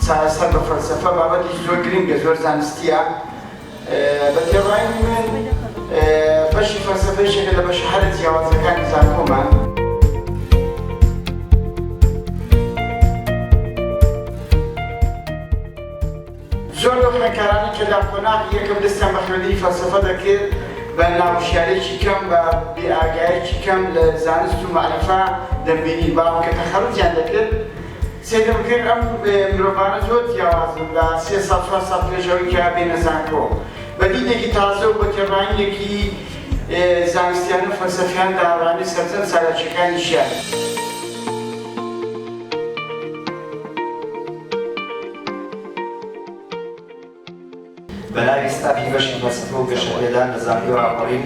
چارەسەر بە فەلسەفە بابەتی زۆر گرنگە، زۆر زانستیە. بە تێڕای من بەشی فەلسەفەیەکێکە لە بەشە هەرە جیاوازەکانی زانکۆمان. زۆر لەو خوێندکارانی کە لە قۆناغی یەکەم دەستیان بە خوێندنی فەلسەفە دەکرد بە ناوشیارێکی کەم بە بێئاگایەکی کەم لە زانست و معرفە دەمبینی باوکە تەخەڵوتیان دەکرد. سێدەم کرد ئەم مرۆڤانە زۆر جیاوازن لە 300 ساڵ پێشەوەی کە بێنە زانکۆ بە دیدێکی تازە و بە تێڕایینێکی زانستیان و فەلسەفیان داڕانی سەرجەم چالاکیەکانیشیان. بەناوی ستافی بەشی فەلسەفە و گەشەپێدان لە زانکۆ ڕاپەڕین،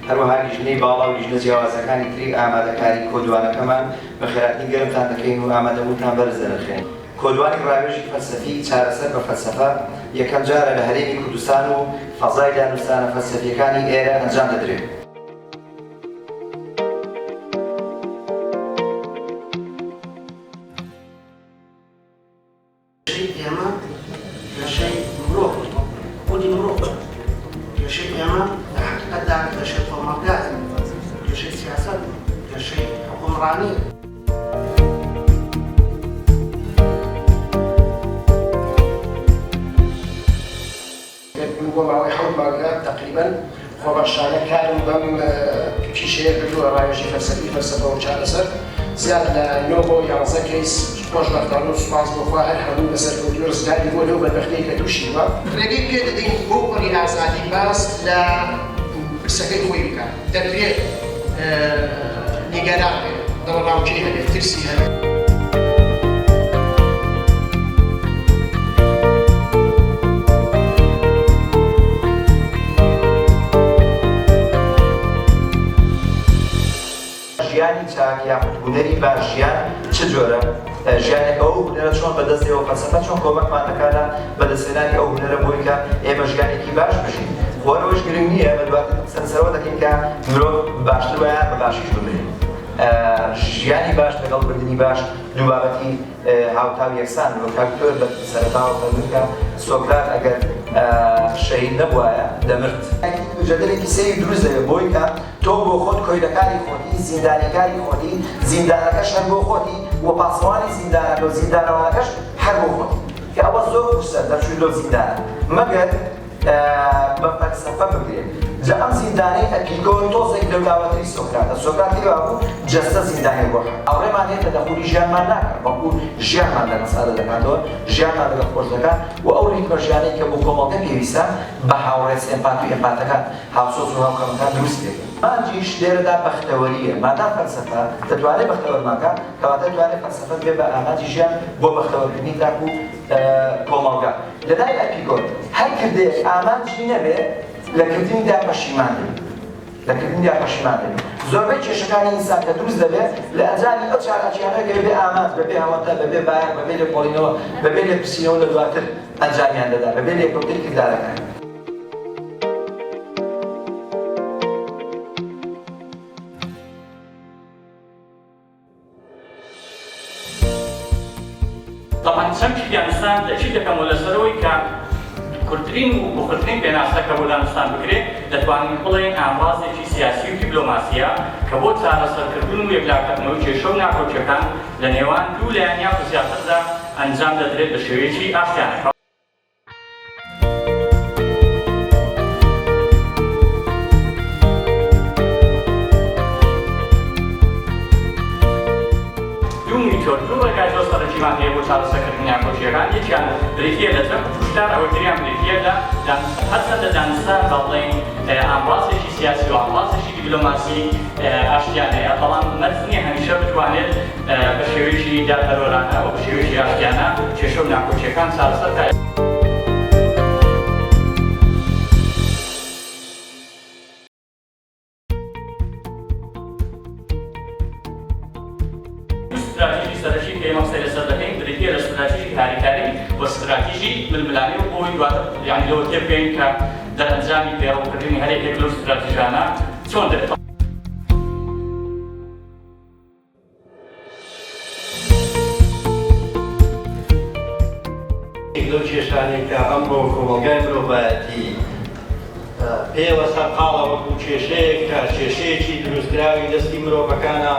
هەروەها لیژنەی باڵا و لیژنە جیاوازەکانی تری ئامادەکاری کۆدوانەکەمان بە خێراتنی گەرمتان دەکەین و ئامادەبوونتان بەرز دەنرخێن. کۆدوانی ڕاوێژی فەلسەفی چارەسەر بە فەلسەفە یەکەم جارە لە هەرێمی کوردستان و فەزای دانوستانە فەلسەفیەکانی ئێرە ئەنجام دەدرێت. ئێمە گەشەی مرۆڤ خودی مرۆڤ، گەشەی ئێمە لە حەقیقەتدا گەشەی کۆمەڵگات، گەشەی سیاسەت، گەشەی حکومڕانی. بۆ ماوەی 7 مانگە تەقریبەن خۆبەخشانە کارم بەم کیشەیە کردووە ڕاوێژی فەلسەفی فەلسەفە و چارەسەر. زیاد لە 9 بۆ 11 کەیس خۆشبەختانە و سوپاس بۆخوا هەر هەموو بەسەرکەوتوی و ڕزگاری بۆ لەو بەدبەختەی کە تووشیوە. ڕێگەی پێ دەدەین بۆ وەری ئازادی باس لە قسەکەی خۆی بکات. دەبێت نیگەران بێت، دڵڕاوچەی هەبێت، ترسی هەبێت. ژیانی چاک یاخود هونەری باشیان چ جۆرە؟ ژیانێکەوە هونەرە چۆن بەدەستێەوە فەلسەفە چۆن کۆمەکمان دەکاتە بەدەستهێنانی ئەو هونەرە بۆی کە ئێمە ژیانێکی باش بژین. خۆرەوەش گرنگ نییە بە دواتر سەرسەرەوە دەکەین کە مرۆڤ باشتر وایە بە باشیش ببێت. ژیانی باش لەگەڵ بردننی باش دوو بابەتی هاوتاو یەکسان کاکتۆر بە سەرەتاوە فەرمووی کە سۆکرات ئەگەر شەهید نەبوایە دەمرد. جەدەلێکی سەیری دروست دەوێت بۆی کە تۆ بۆ خۆت کۆیلەکانی خۆتی، زیندانیەکانی خۆتی، زیندانەکەش هەر بۆ خۆتی و پاسەوانی زیندانەکە و زیندانەوانەکەش هەر بۆ خۆتی، کە ئەوە زۆر قورسە دەرچووی لەو زیندانە مەگەر بە فەلسەفە بگرێت. جا ئەم زیندانەی ئەپیگۆر تۆزێک لەولاوەتری سۆکراتە. سۆکرات هێوا بوو جەستە زیندانی بۆ ئەوڕێمان هێت لە دەخوری ژیانمان ناکات، بەڵکو ژیانمان لە مەسادە دەکاتەوە، ژیانمان لەگەڵ خۆش دەکات و ئەو ریتمە ژیانەی کە بۆ کۆمەڵگە پێویستە بە هاوڕێز ئێمپات و ئێمپاتەکان هاوسۆز و هاوکەمەکان دروست بێت. مانجیش لێرەدا بەختەوەریە. مادام فەلسەفە دەتوانێت بەختەوەرماکە، کەواتە دەتوانێت فەلسەفە بێ بە ئاماجی ژیان بۆ بەختەوەردنی تاک و کۆمەڵگە. لەلای ئەپیگۆر هەر کردێک ئامانجی نەبێت لە کردنیدا پەشیمان دەبێت. لە کردنیدا پەشیمان دەبێت. زۆربەی کێشەکانی ئینسان کە دروست دەبێت لە ئەنجامی ئەو چالاکیانەیە کە بەبێ ئامانج، بەبێ هەوەتە، بەبێ باەر، بەبێ لێکۆڵینەوە، بەبێ لێپرسینەوە لە دواتر ئەنجامیان دەدا، بەبێ لێکۆڵینەوەی کردارەکان. طبعا چەمکی دانستان دەچی دەکەمەوە لەسەرەوەی کە کورتترین و بخورترین پێناسەکە بۆ دانستان بکرێت دەتوانین بڵێن ئامڕازێکی سیاسی و دیپلۆماسیە کە بۆ چارەسەرکردن و یەکلاکردنەوەی کێشە و ناکۆچیەکان لە نێوان دوو لایەنیا سیاسەتدا ئەنجام دەدرێت بە شێوەیەکی ئاشتیانەکە. دوو ڕێگای زۆر سەرنجیمان هەیە بۆ چارەسەرکردنی ناکۆچیەکان. یەکیان بریتیە لە جەم کوشتار، ئەوەتریان بریتیە لە هەرچەندە لە دانستان بەڵێن ئامڕازێکی سیاسی و ئامڕازێکی دیپلۆماسی ئاشتیان هەیە، بەڵام مەرج نییە هەمیشە بتوانێت بە شێوەیەکی دادپەروەرانە و بە شێوەیەکی ئاشتیانە کێشە و ناکۆچیەکان چارەسەر بکات. استراتیژی سەرەکی کە ئێمە قسەی لەسەر دەکەین بریتیە لە استراتیژی هاریکاری و استراتیژی ململانی و بۆی دواتر یعنی لەوە تێبگەین کە دەرئەنجامی پێڕەوکردنی هەرێکێک لەو استراتیژیانە چۆن دەبێت. لەو کێشانێک کە ئەمڕۆ کۆمەلگای مرۆڤایەتی پێوە سەرقاڵە وەکو کێشەیەک کە کێشەیەکی دروستکراوی دەستی مرۆڤەکانە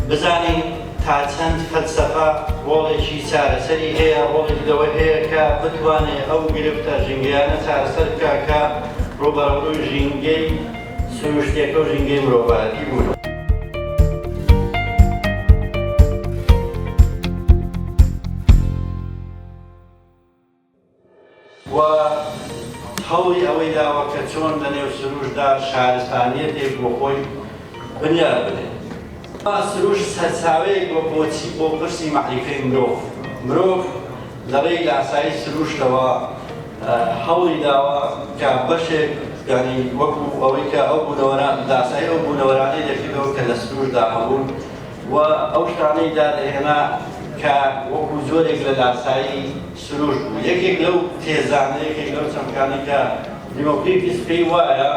بزانین تا چەند فەلسەفە ڕۆڵێکی چارەسەری هەیە ڕۆڵێکی لەوە هەیە کە بتوانێت ئەو گرفتە ژینگەیانە چارەسەر بکات کە ڕوبەڕووی ژینگەی سروشتیەکە و ژینگەی مرۆڤایەتی بوون. و هەوڵی ئەوەی داوە کە چۆن لە نێو سروشدا شارستانیەتێک بۆ خۆی بنیاد بدێت. سروش سەرچاوەیەک بۆچی بۆ پرسی معریفەی مرۆڤ لە ڕێی لاسایی سروشتەوە هەوڵی داوە کە بەشێک یعنی وەکو ئەوەی کە ئەو لاسایی ئەو بوونەوەرانەی دەکردەوە کە لە سروشدا هەبوون و ئەو شتانەی دادەهێنا کە وەکو زۆرێک لە لاسایی سروش بوو. یەکێک لەو تێزانە یەکێک لەو چەمکانی کە دیمۆکریتیس پێی وایە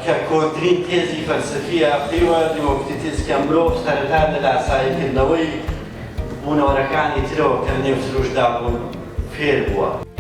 کە کۆنترین تێزی فەلسەفیە پێی وایە دیمۆکریتیس کە مرۆڤ سەرەتا لە لاساییکردنەوەی بوونەوەرەکانی ترەوە کە لە نێو سروشدا بوون فێر بووە.